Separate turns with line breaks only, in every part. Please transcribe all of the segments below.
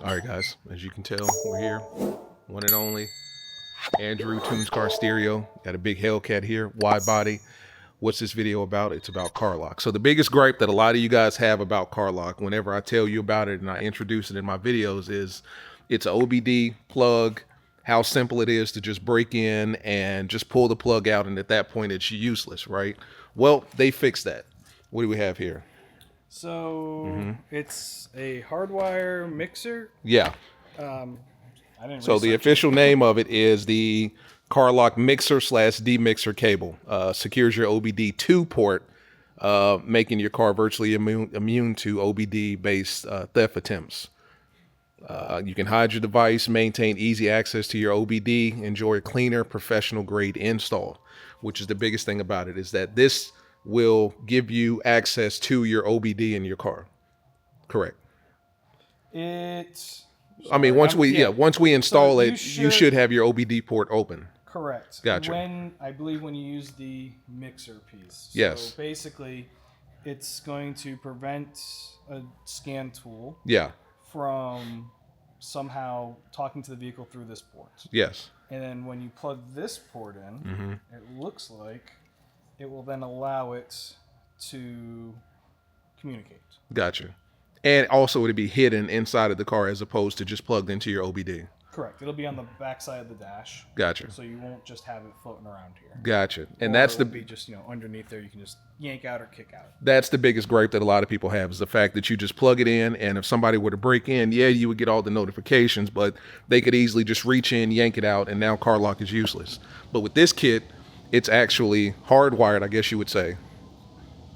All right, guys, as you can tell, we're here. One and only Andrew Tunes Car Stereo. Got a big Hellcat here, wide body. What's this video about? It's about Carlock. So the biggest gripe that a lot of you guys have about Carlock, whenever I tell you about it and I introduce it in my videos, is it's an OBD plug, how simple it is to just break in and just pull the plug out, and at that point it's useless, right? Well, they fixed that. What do we have here?
So it's a hardwire mixer.
Yeah.
I didn't.
So the official name of it is the Carlock mixer / DEMIXER cable. Secures your OBD2 port, making your car virtually immune to OBD-based theft attempts. You can hide your device, maintain easy access to your OBD, enjoy a cleaner, professional-grade install, which is the biggest thing about it, is that this will give you access to your OBD in your car. Correct. I mean, once we install it, you should have your OBD port open.
Correct.
Gotcha.
I believe when you use the mixer piece.
Yes.
So basically, it's going to prevent a scan tool.
Yeah.
From somehow talking to the vehicle through this port.
Yes.
And then when you plug this port in, it looks like it will then allow it to communicate.
Gotcha. And also it'd be hidden inside of the car as opposed to just plugged into your OBD.
Correct. It'll be on the back side of the dash.
Gotcha.
So you won't just have it floating around here.
Gotcha. And
or
that's
it'll be just, underneath there. You can just yank out or kick out.
That's the biggest gripe that a lot of people have, is the fact that you just plug it in, and if somebody were to break in, yeah, you would get all the notifications, but they could easily just reach in, yank it out, and now Carlock is useless. But with this kit, it's actually hardwired, I guess you would say.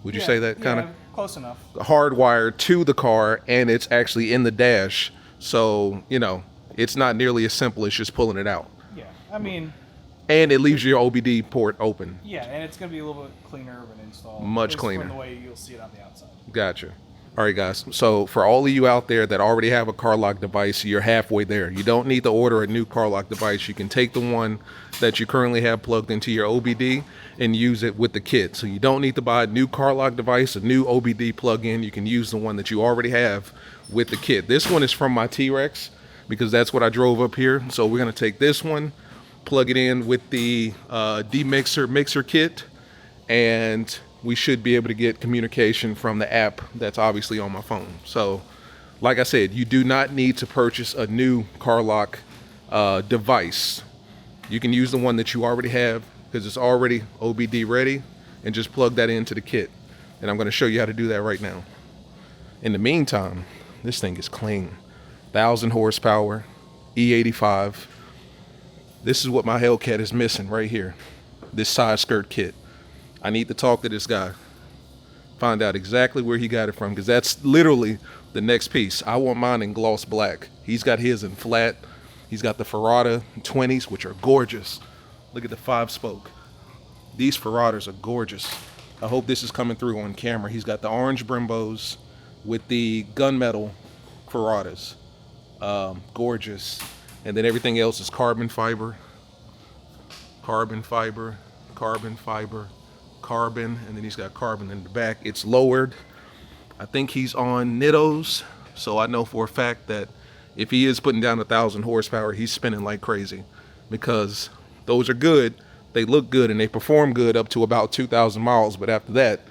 Would you say that kind of?
Yeah, close enough.
Hardwired to the car, and it's actually in the dash. So, it's not nearly as simple as just pulling it out.
Yeah, I mean...
And it leaves your OBD port open.
Yeah, and it's going to be a little bit cleaner of an install.
Much cleaner.
From the way you'll see it on the outside.
Gotcha. All right, guys. So for all of you out there that already have a Carlock device, you're halfway there. You don't need to order a new Carlock device. You can take the one that you currently have plugged into your OBD and use it with the kit. So you don't need to buy a new Carlock device, a new OBD plug-in. You can use the one that you already have with the kit. This one is from my TRex because that's what I drove up here. So we're going to take this one, plug it in with the DEMIXER mixer kit, and we should be able to get communication from the app that's obviously on my phone. So, like I said, you do not need to purchase a new Carlock device. You can use the one that you already have because it's already OBD ready, and just plug that into the kit. And I'm going to show you how to do that right now. In the meantime, this thing is clean. 1,000 horsepower, E85. This is what my Hellcat is missing right here. This side skirt kit. I need to talk to this guy, find out exactly where he got it from, because that's literally the next piece. I want mine in gloss black. He's got his in flat. He's got the Ferrata 20s, which are gorgeous. Look at the 5-spoke. These Ferratas are gorgeous. I hope this is coming through on camera. He's got the orange Brimbos with the gunmetal Ferratas. Gorgeous. And then everything else is carbon fiber, carbon fiber, carbon fiber, carbon, and then he's got carbon in the back. It's lowered. I think he's on Nittos, so I know for a fact that if he is putting down 1,000 horsepower, he's spinning like crazy, because those are good. They look good and they perform good up to about 2,000 miles, but after that,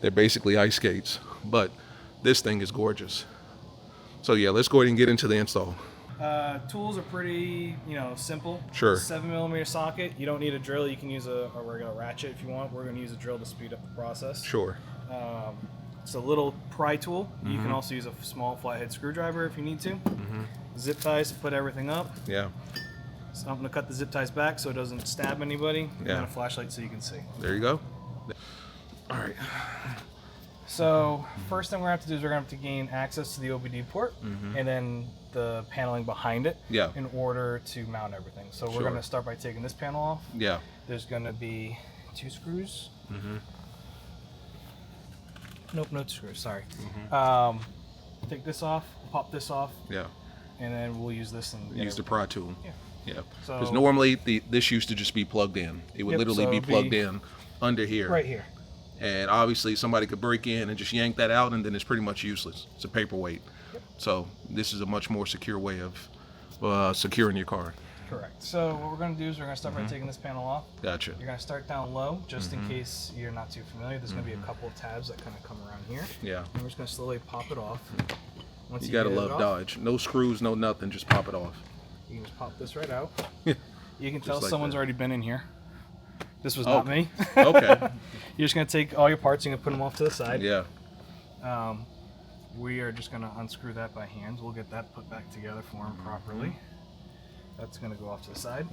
they're basically ice skates. But this thing is gorgeous. So yeah, let's go ahead and get into the install.
Tools are pretty, simple.
Sure.
7mm socket. You don't need a drill. You can use a regular ratchet if you want. We're going to use a drill to speed up the process.
Sure.
It's a little pry tool. You can also use a small flathead screwdriver if you need to. Zip ties to put everything up.
Yeah.
So I'm going to cut the zip ties back so it doesn't stab anybody.
Yeah.
And a flashlight so you can see.
There you go. All right.
So first thing we're going to have to do is we're going to have to gain access to the OBD port and then the paneling behind it in order to mount everything. So we're going to start by taking this panel off.
Yeah.
There's going to be 2 screws. Nope, no screws, sorry. Take this off, pop this off.
Yeah.
And then we'll use this and
use the pry tool.
Yeah.
Yeah. Because normally this used to just be plugged in. It would literally be plugged in under here.
Right here.
And obviously somebody could break in and just yank that out, and then it's pretty much useless. It's a paperweight. So this is a much more secure way of securing your car.
Correct. So what we're going to do is we're going to start by taking this panel off.
Gotcha.
You're going to start down low, just in case you're not too familiar. There's going to be a couple of tabs that kind of come around here.
Yeah.
And we're just going to slowly pop it off. Once
you gotta love Dodge. No screws, no nothing. Just pop it off.
You can just pop this right out. You can tell
Just like
someone's
that.
already been in here. This was not me.
Okay.
You're just going to take all your parts and put them off to the side.
Yeah.
We are just going to unscrew that by hand. We'll get that put back together for him properly. That's going to go off to the side.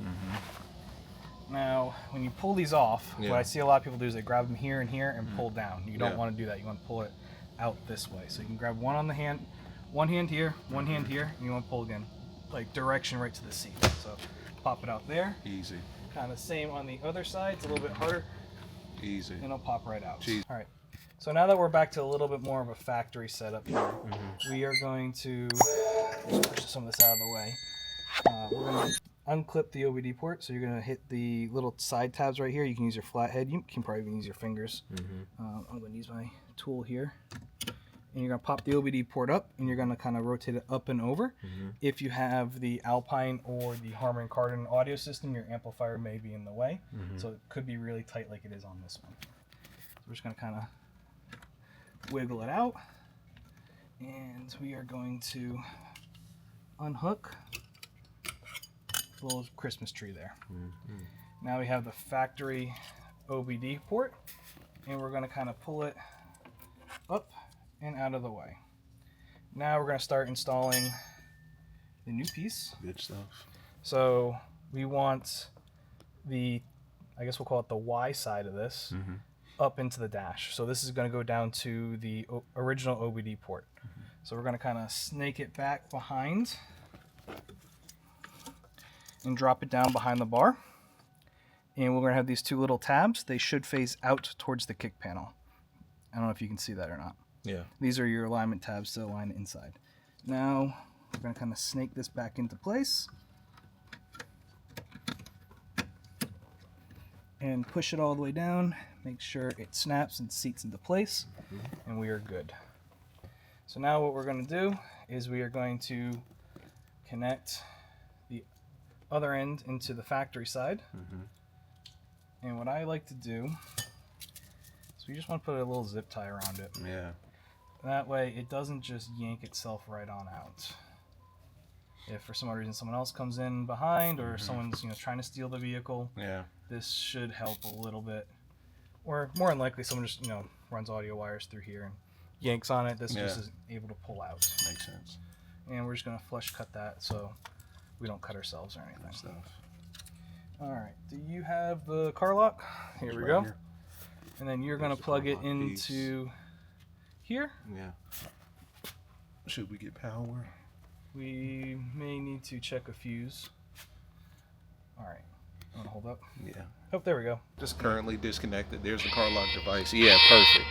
Now, when you pull these off, what I see a lot of people do is they grab them here and here and pull down. You don't want to do that. You want to pull it out this way. So you can grab one on the hand, one hand here, one hand here, and you want to pull again, like direction right to the seat. So pop it out there.
Easy.
Kind of same on the other side. It's a little bit harder.
Easy.
And it'll pop right out.
Jeez.
All right. So now that we're back to a little bit more of a factory setup here, we are going to just push some of this out of the way. We're going to unclip the OBD port. So you're going to hit the little side tabs right here. You can use your flathead. You can probably even use your fingers. I'm going to use my tool here. And you're going to pop the OBD port up, and you're going to kind of rotate it up and over. If you have the Alpine or the Harman Kardon audio system, your amplifier may be in the way. So it could be really tight like it is on this one. So we're just going to kind of wiggle it out. And we are going to unhook the little Christmas tree there. Now we have the factory OBD port, and we're going to kind of pull it up and out of the way. Now we're going to start installing the new piece.
Good stuff.
So we want the, I guess we'll call it the Y side of this, up into the dash. So this is going to go down to the original OBD port. So we're going to kind of snake it back behind and drop it down behind the bar. And we're going to have these two little tabs. They should face out towards the kick panel. I don't know if you can see that or not.
Yeah.
These are your alignment tabs to align it inside. Now we're going to kind of snake this back into place and push it all the way down. Make sure it snaps and seats into place, and we are good. So now what we're going to do is we are going to connect the other end into the factory side. And what I like to do is we just want to put a little zip tie around it.
Yeah.
That way it doesn't just yank itself right on out. If for some reason someone else comes in behind, or someone's trying to steal the vehicle, this should help a little bit. Or more than likely someone just runs audio wires through here and yanks on it. This just isn't able to pull out.
Makes sense.
And we're just going to flush cut that so we don't cut ourselves or anything.
Good stuff.
Alright, do you have the Carlock? Here we go. Here. And then you're going to plug it into here.
Yeah. Should we get power?
We may need to check a fuse. Alright, I'm going to hold up.
Yeah.
Oh, there we go.
Just currently disconnected. There's the Carlock device. Yeah, perfect.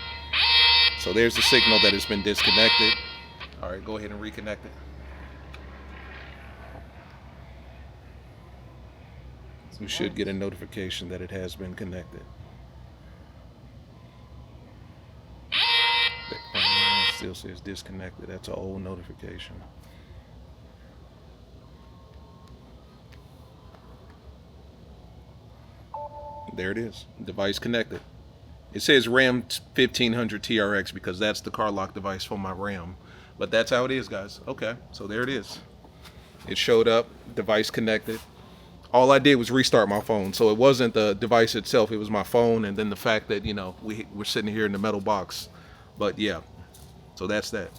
So there's the signal that has been disconnected. Alright, go ahead and reconnect it. We should get a notification that it has been connected. Still says disconnected. That's an old notification. There it is. Device connected. It says RAM 1500 TRex because that's the Carlock device for my RAM. But that's how it is, guys. Okay, so there it is. It showed up. Device connected. All I did was restart my phone, so it wasn't the device itself, it was my phone, and then the fact that we're sitting here in the metal box. But yeah, so that's that.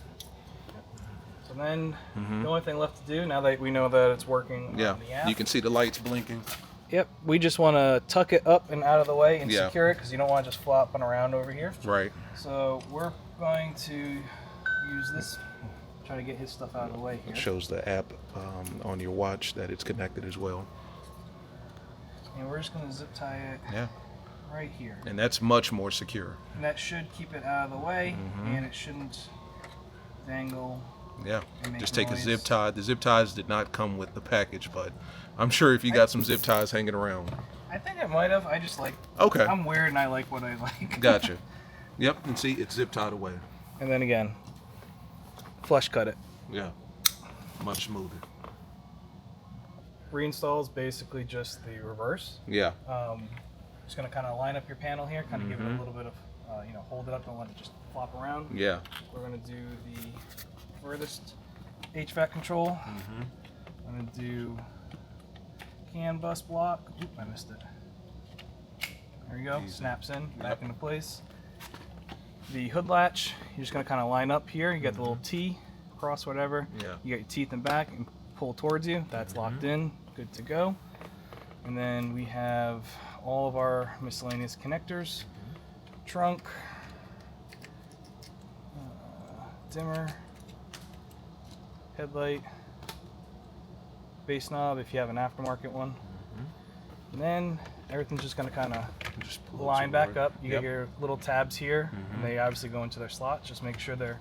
So then the only thing left to do, now that we know that it's working on the app,
you can see the lights blinking.
Yep, we just want to tuck it up and out of the way and secure it, because you don't want to just flopping around over here.
Right.
So we're going to use this, try to get his stuff out of the way here.
It shows the app on your watch that it's connected as well.
And we're just going to zip tie it right here.
And that's much more secure.
And that should keep it out of the way, and it shouldn't dangle.
Yeah, just take
noise.
a zip tie. The zip ties did not come with the package, but I'm sure if you got some zip ties hanging around.
I think it might have. I just like,
okay.
I'm weird and I like what I like.
Gotcha. Yep, and see, it's zip tied away.
And then again, flush cut it.
Yeah, much smoother.
Reinstall is basically just the reverse.
Yeah.
Just going to kind of line up your panel here, kind of give it a little bit of, hold it up, don't let it just flop around.
Yeah.
We're going to do the furthest HVAC control. I'm going to do CAN bus block. Oop, I missed it. There we go.
Easy.
Snaps in, back into place. The hood latch, you're just going to kind of line up here. You got the little T, cross whatever.
Yeah.
You got your teeth in back and pull towards you. That's locked in, good to go. And then we have all of our miscellaneous connectors, trunk, dimmer, headlight, base knob if you have an aftermarket one. And then everything's just going to kind of line back up. You get your little tabs here, and they obviously go into their slots. Just make sure they're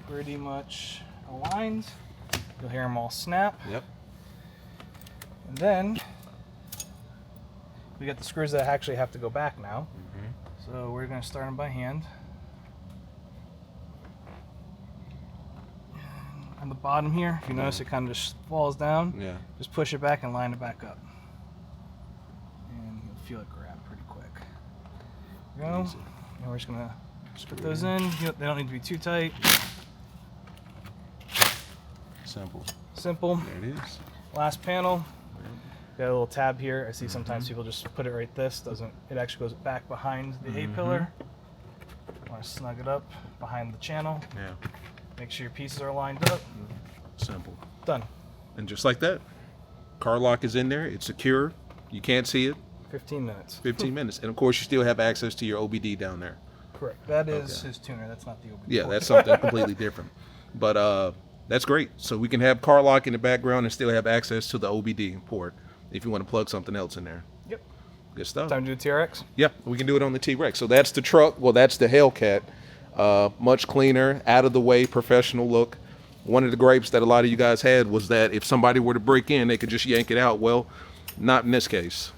pretty much aligned. You'll hear them all snap.
Yep.
And then we got the screws that actually have to go back now. So we're going to start them by hand. On the bottom here, if you notice, it kind of just falls down.
Yeah.
Just push it back and line it back up. And you'll feel it grab pretty quick. There we go.
Easy.
And we're just going to put those in. They don't need to be too tight.
Simple.
Simple.
There it is.
Last panel. Got a little tab here. I see sometimes people just put it right this. Doesn't it actually goes back behind the A-pillar. Want to snug it up behind the channel.
Yeah.
Make sure your pieces are lined up.
Simple.
Done.
And just like that, Carlock is in there. It's secure. You can't see it.
15 minutes.
15 minutes. And of course, you still have access to your OBD down there.
Correct. That is his tuner. That's not the OBD.
Yeah,
port.
that's something completely different. But that's great. So we can have Carlock in the background and still have access to the OBD port if you want to plug something else in there.
Yep.
Good stuff.
Time to do TRex.
Yeah, we can do it on the T-Rex. So that's the truck. Well, that's the Hellcat. Much cleaner, out of the way, professional look. One of the gripes that a lot of you guys had was that if somebody were to break in, they could just yank it out. Well, not in this case,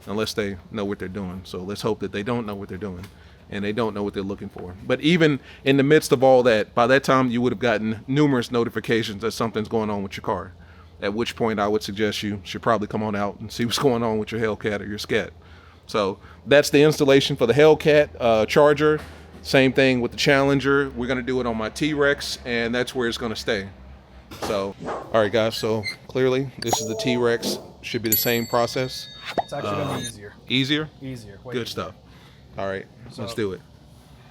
unless they know what they're doing. So let's hope that they don't know what they're doing and they don't know what they're looking for. But even in the midst of all that, by that time you would have gotten numerous notifications that something's going on with your car. At which point I would suggest you should probably come on out and see what's going on with your Hellcat or your Scat. So that's the installation for the Hellcat charger. Same thing with the Challenger. We're going to do it on my T-Rex, and that's where it's going to stay. So, all right, guys. So clearly, this is the T-Rex. Should be the same process.
It's actually going to be easier.
Easier?
Easier. Way
Good
easier.
stuff. All right, let's do it.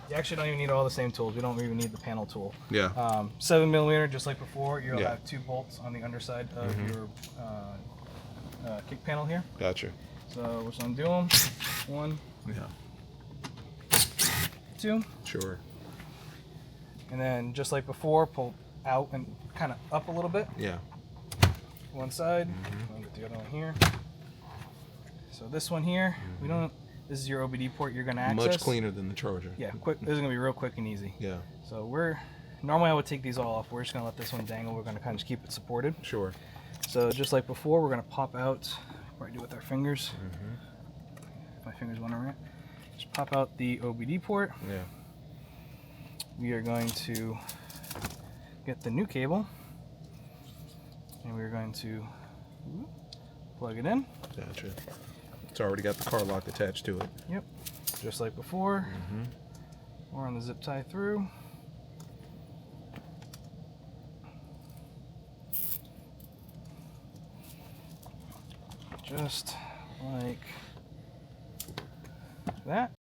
You actually don't even need all the same tools. You don't even need the panel tool.
Yeah.
7mm, just like before. You'll
Yeah.
have 2 bolts on the underside of your kick panel here.
Gotcha.
So we're just going to do them. 1,
Yeah.
2.
Sure.
And then just like before, pull out and kind of up a little bit.
Yeah.
One side. I'll get the other one here. So this one here, we don't. This is your OBD port you're going to access.
Much cleaner than the Charger.
Yeah, quick. This is going to be real quick and easy.
Yeah.
So normally I would take these all off. We're just going to let this one dangle. We're going to kind of just keep it supported.
Sure.
So just like before, we're going to pop out, what I do with our fingers. My fingers went around. Just pop out the OBD port.
Yeah.
We are going to get the new cable. And we're going to plug it in.
Gotcha. It's already got the Carlock attached to it.
Yep. Just like before. We're on the zip tie through. Just like that.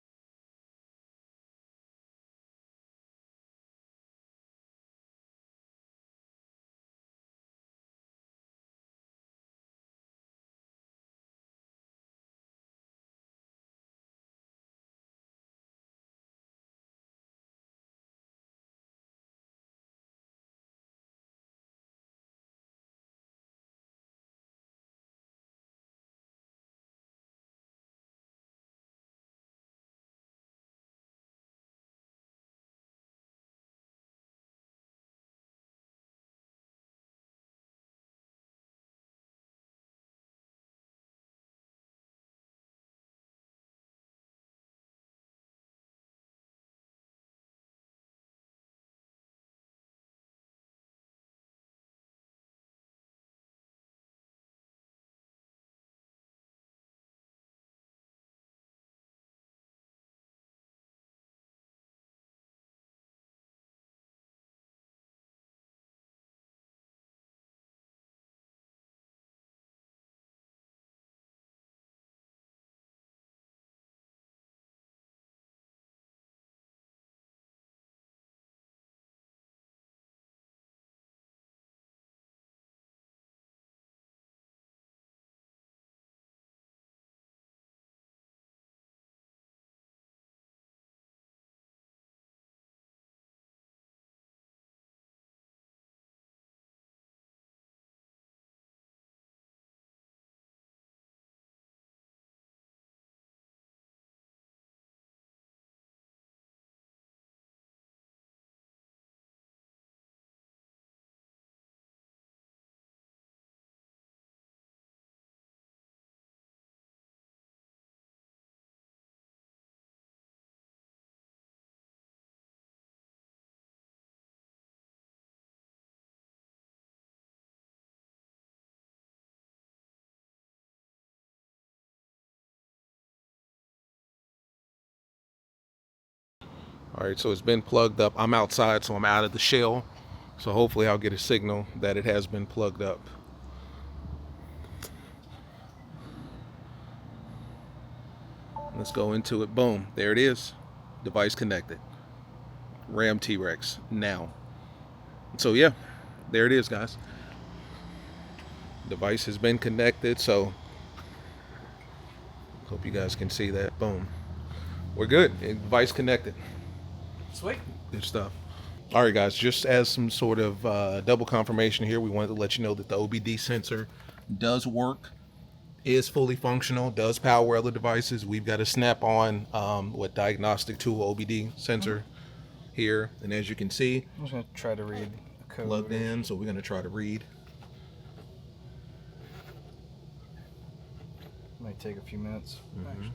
All right, so it's been plugged up. I'm outside, so I'm out of the shell. So hopefully I'll get a signal that it has been plugged up. Let's go into it. Boom, there it is. Device connected. Ram TRex now. So yeah, there it is, guys. Device has been connected, so hope you guys can see that. Boom. We're good. Device connected.
Sweet.
Good stuff. All right, guys, just as some sort of double confirmation here, we wanted to let you know that the OBD sensor does work, is fully functional, does power other devices. We've got a snap-on diagnostic tool OBD sensor here, and as you can see,
I'm just gonna try to read the code.
Plugged in, so we're gonna try to read.
Might take a few minutes. Actually,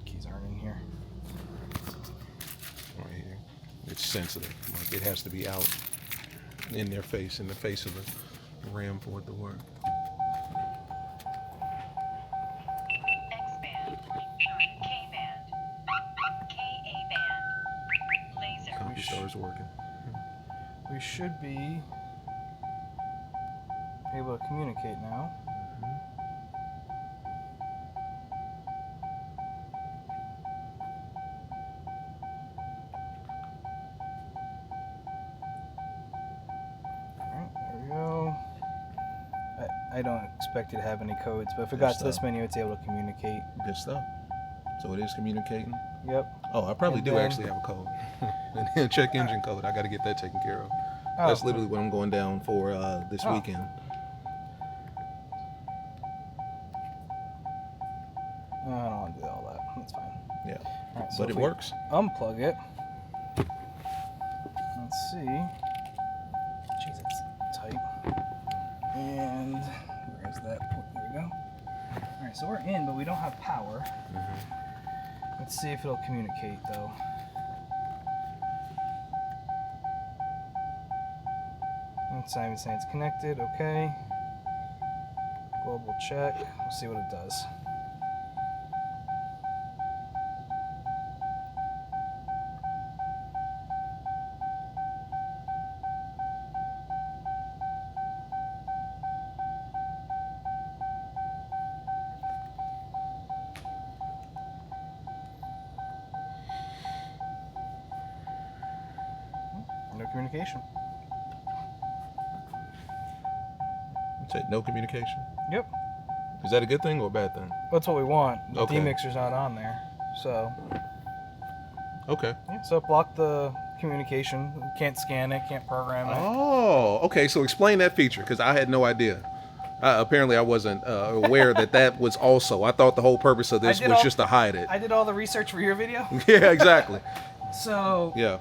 keys aren't in here.
Right here, it's sensitive. Like it has to be out in their face, in the face of the RAM for it to work.
X-band, sorry, K-band, Ka-band, laser.
Copy starts working.
We should be able to communicate now. Alright, there we go. I don't expect it to have any codes, but if it got to this menu, it's able to communicate.
Good stuff. So it is communicating.
Yep.
Oh, I probably
And
do
then-
actually have a code. And then check engine code. I got to get that taken care of.
Oh,
That's literally what I'm going down for this
Oh.
weekend.
No, I don't want to do all that. That's fine.
Yeah,
Alright, so
but
if
it
we
works.
Unplug it. Let's see. Jeez, it's tight. And where's that port? There we go. Alright, so we're in, but we don't have power. Let's see if it'll communicate though. It's not even saying it's connected. Okay. Global check. We'll see what it does. No communication.
Say no communication.
Yep.
Is that a good thing or a bad thing?
That's what we want. The
Okay.
DEMIXER's not on there. So,
Okay.
yeah, so it blocked the communication. Can't scan it, can't program it.
Oh, okay. So explain that feature because I had no idea. Apparently, I wasn't aware that that was also. I thought the whole purpose of this
did
was
all-
just to hide it.
I did all the research for your video.
Yeah, exactly.
So,
Yeah.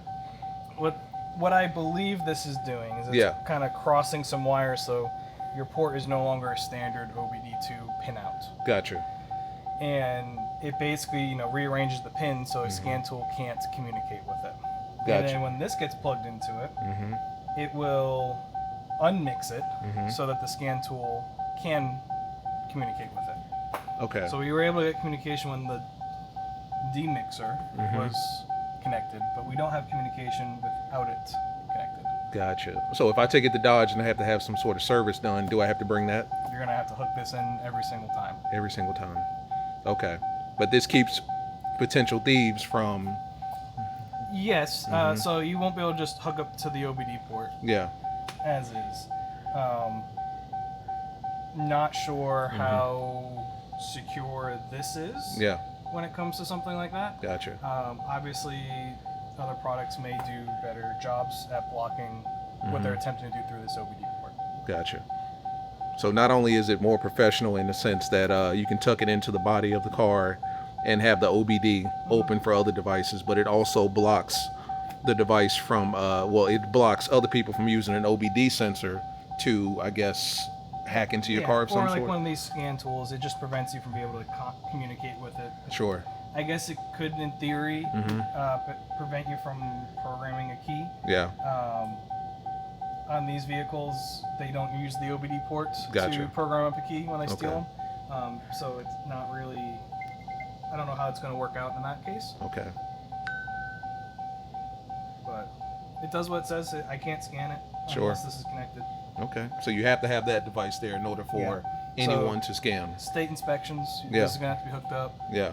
what I believe this is doing is it's
Yeah.
kind of crossing some wires so your port is no longer a standard OBD2 pinout.
Gotcha.
And it basically, rearranges the pin so a scan tool can't communicate with it. And
Gotcha.
then when this gets plugged into it, it will unmix it so that the scan tool can communicate with it.
Okay.
So we were able to get communication when the DEMIXER was connected, but we don't have communication without it connected.
Gotcha. So if I take it to Dodge and I have to have some sort of service done, do I have to bring that
You're gonna have to hook this in every single time.
every single time? Okay. But this keeps potential thieves from.
Yes, so you won't be able to just hook up to the OBD port
Yeah.
as is. Not sure how secure this is
Yeah.
when it comes to something like that.
Gotcha.
Obviously, other products may do better jobs at blocking what they're attempting to do through this OBD port.
Gotcha. So not only is it more professional in the sense that you can tuck it into the body of the car and have the OBD open for other devices, but it also blocks the device from, it blocks other people from using an OBD sensor to, I guess, hack into your car of some
or like
sort.
one of these scan tools, it just prevents you from being able to communicate with it.
Sure.
I guess it could, in theory, prevent you from programming a key.
Yeah.
On these vehicles, they don't use the OBD ports
Gotcha.
to program up a key when they steal
Okay.
them. So it's not really I don't know how it's going to work out in that case,
Okay.
but it does what it says. I can't scan it
Sure.
unless this is connected.
Okay. So you have to have that device there in order for
Yeah.
anyone to scan.
State inspections,
Yeah.
this is going to have to be hooked up.
Yeah.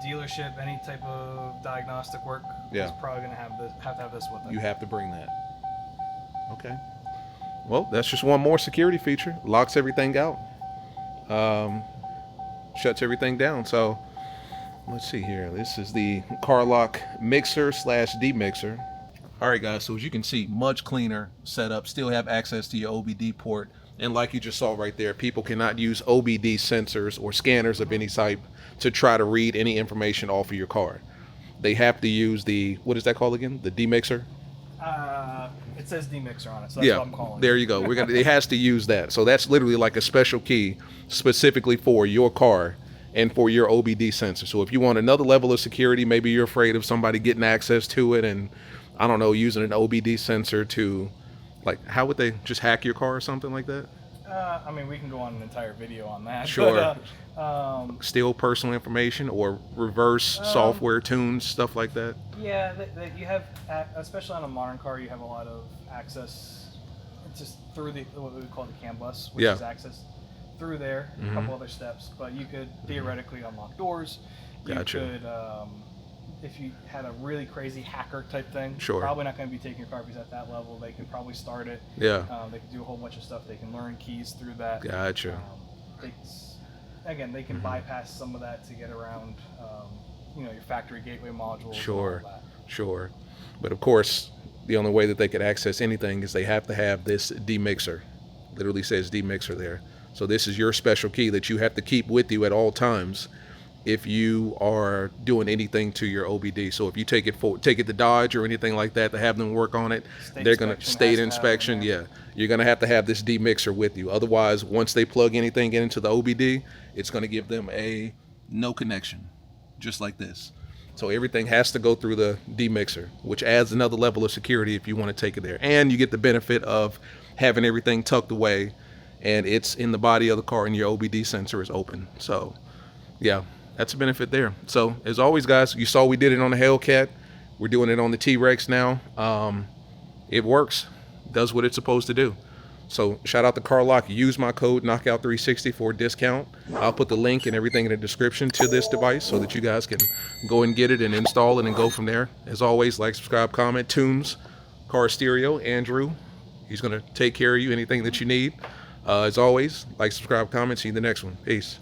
Dealership, any type of diagnostic work
Yeah.
is probably going to have to have this with it.
You have to bring that. Okay. Well, that's just one more security feature. Locks everything out. Shuts everything down. So let's see here. This is the Carlock mixer / DEMIXER. All right, guys. So as you can see, much cleaner setup. Still have access to your OBD port. And like you just saw right there, people cannot use OBD sensors or scanners of any type to try to read any information off of your car. They have to use the, what is that called again? The DEMIXER?
It says DEMIXER on it, so that's what I'm calling
there
it.
you go. It has to use that. So that's literally like a special key specifically for your car and for your OBD sensor. So if you want another level of security, maybe you're afraid of somebody getting access to it and, I don't know, using an OBD sensor to, like, how would they just hack your car or something like that?
I mean, we can go on an entire video on that.
Sure.
But,
Steal personal information or reverse software tunes, stuff like that.
yeah, you have, especially on a modern car, you have a lot of access just through what we would call the CAN bus, which
Yeah.
is access through there, a couple other steps. But you could theoretically unlock doors.
Gotcha.
You could, if you had a really crazy hacker type thing,
Sure.
probably not going to be taking your car because at that level they can probably start it.
Yeah.
They can do a whole bunch of stuff. They can learn keys through that.
Gotcha.
They can bypass some of that to get around, your factory gateway modules.
Sure.
And all that.
Sure. But of course, the only way that they could access anything is they have to have this DEMIXER. Literally says DEMIXER there. So this is your special key that you have to keep with you at all times if you are doing anything to your OBD. So if you take it to Dodge or anything like that to have them work on it, they're going to state inspection. Yeah, you're going to have this DEMIXER with you. Otherwise, once they plug anything into the OBD, it's going to give them a no connection, just like this. So everything has to go through the DEMIXER, which adds another level of security if you want to take it there. And you get the benefit of having everything tucked away and it's in the body of the car and your OBD sensor is open. So yeah, that's a benefit there. So as always, guys, you saw we did it on the Hellcat. We're doing it on the TRex now. It works, does what it's supposed to do. So shout out to Carlock. Use my code Knockout360 for a discount. I'll put the link and everything in the description to this device so that you guys can go and get it and install it and go from there. As always, like, subscribe, comment. Tunes, Car Stereo, Andrew. He's going to take care of you, anything that you need. As always, like, subscribe, comment. See you in the next one. Peace.